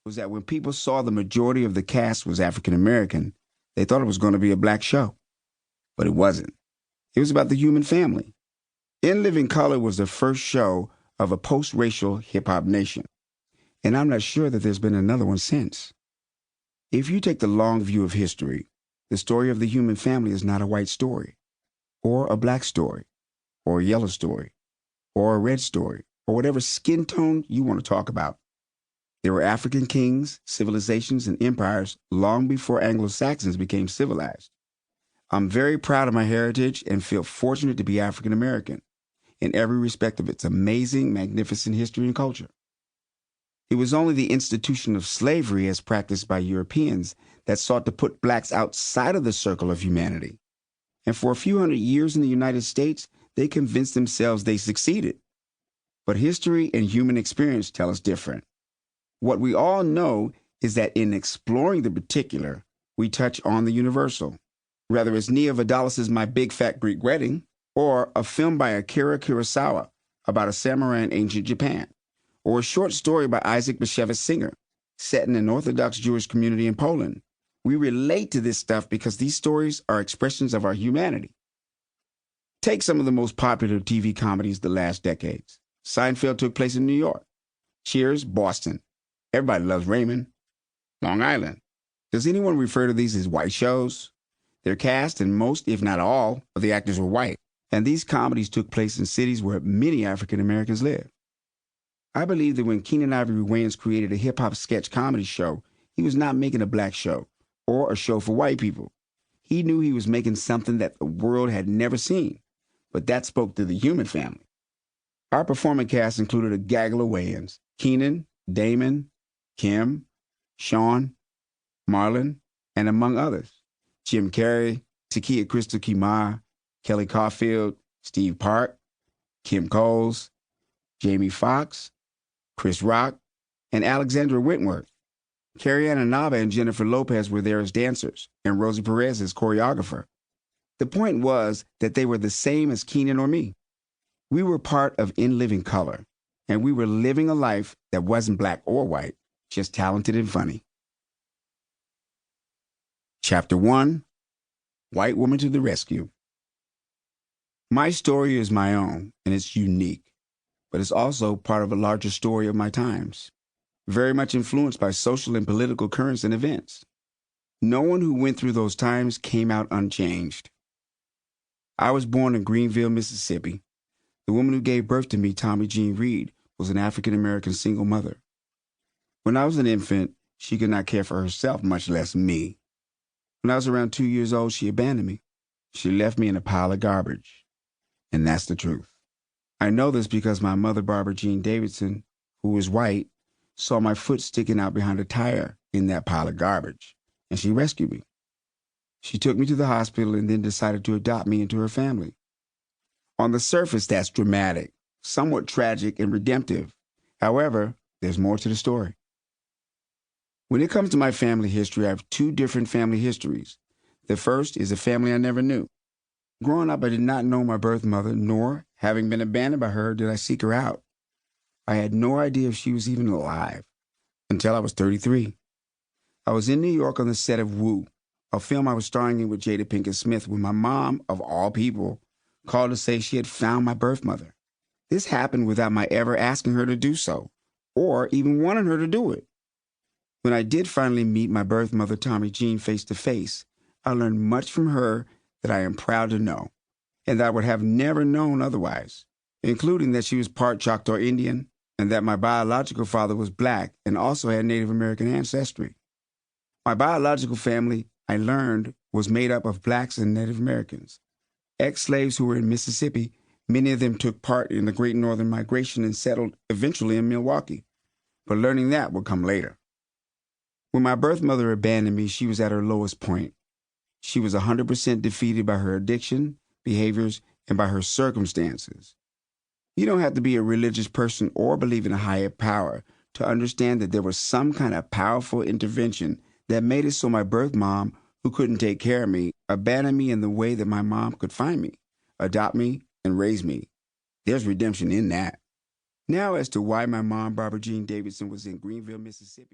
was that when people saw the majority of the cast was African American, they thought it was going to be a black show. But it wasn't. It was about the human family. In Living Color was the first show of a post-racial hip-hop nation. And I'm not sure that there's been another one since. If you take the long view of history, the story of the human family is not a white story, or a black story, or a yellow story, or a red story, or whatever skin tone you want to talk about. There were African kings, civilizations, and empires long before Anglo-Saxons became civilized. I'm very proud of my heritage and feel fortunate to be African American in every respect of its amazing, magnificent history and culture. It was only the institution of slavery as practiced by Europeans that sought to put blacks outside of the circle of humanity. And for a few hundred years in the United States, they convinced themselves they succeeded. But history and human experience tell us different. What we all know is that in exploring the particular, we touch on the universal. Whether it's Nia Vidalis's My Big Fat Greek Wedding, or a film by Akira Kurosawa about a samurai in ancient Japan, or a short story by Isaac Bashevis Singer set in an Orthodox Jewish community in Poland, we relate to this stuff because these stories are expressions of our humanity. Take some of the most popular TV comedies the last decades. Seinfeld took place in New York. Cheers, Boston. Everybody loves Raymond, Long Island. Does anyone refer to these as white shows? Their cast and most, if not all, of the actors were white, and these comedies took place in cities where many African Americans live. I believe that when Keenan Ivory Wayans created a hip-hop sketch comedy show, he was not making a black show or a show for white people. He knew he was making something that the world had never seen, but that spoke to the human family. Our performing cast included a gaggle of Wayans: Keenan, Damon, Kim, Sean, Marlon, and among others, Jim Carrey, Takia Crystal Kimar, Kelly Caulfield, Steve Park, Kim Coles, Jamie Foxx, Chris Rock, and Alexandra Wentworth. Carrie Ann Inaba and Jennifer Lopez were there as dancers, and Rosie Perez as choreographer. The point was that they were the same as Keenan or me. We were part of In Living Color, and we were living a life that wasn't black or white, just talented and funny. Chapter 1, White Woman to the Rescue. My story is my own, and it's unique, but it's also part of a larger story of my times, very much influenced by social and political currents and events. No one who went through those times came out unchanged. I was born in Greenville, Mississippi. The woman who gave birth to me, Tommy Jean Reed, was an African-American single mother. When I was an infant, she could not care for herself, much less me. When I was around 2 years old, she abandoned me. She left me in a pile of garbage. And that's the truth. I know this because my mother, Barbara Jean Davidson, who was white, saw my foot sticking out behind a tire in that pile of garbage, and she rescued me. She took me to the hospital and then decided to adopt me into her family. On the surface, that's dramatic, somewhat tragic and redemptive. However, there's more to the story. When it comes to my family history, I have two different family histories. The first is a family I never knew. Growing up, I did not know my birth mother, nor, having been abandoned by her, did I seek her out. I had no idea if she was even alive until I was 33. I was in New York on the set of Woo, a film I was starring in with Jada Pinkett Smith, when my mom, of all people, called to say she had found my birth mother. This happened without my ever asking her to do so, or even wanting her to do it. When I did finally meet my birth mother, Tommy Jean, face to face, I learned much from her that I am proud to know, and that I would have never known otherwise, including that she was part Choctaw Indian, and that my biological father was black and also had Native American ancestry. My biological family, I learned, was made up of blacks and Native Americans. Ex-slaves who were in Mississippi, many of them took part in the Great Northern Migration and settled eventually in Milwaukee. But learning that would come later. When my birth mother abandoned me, she was at her lowest point. She was 100% defeated by her addiction, behaviors, and by her circumstances. You don't have to be a religious person or believe in a higher power to understand that there was some kind of powerful intervention that made it so my birth mom, who couldn't take care of me, abandoned me in the way that my mom could find me, adopt me, and raise me. There's redemption in that. Now as to why my mom, Barbara Jean Davidson, was in Greenville, Mississippi.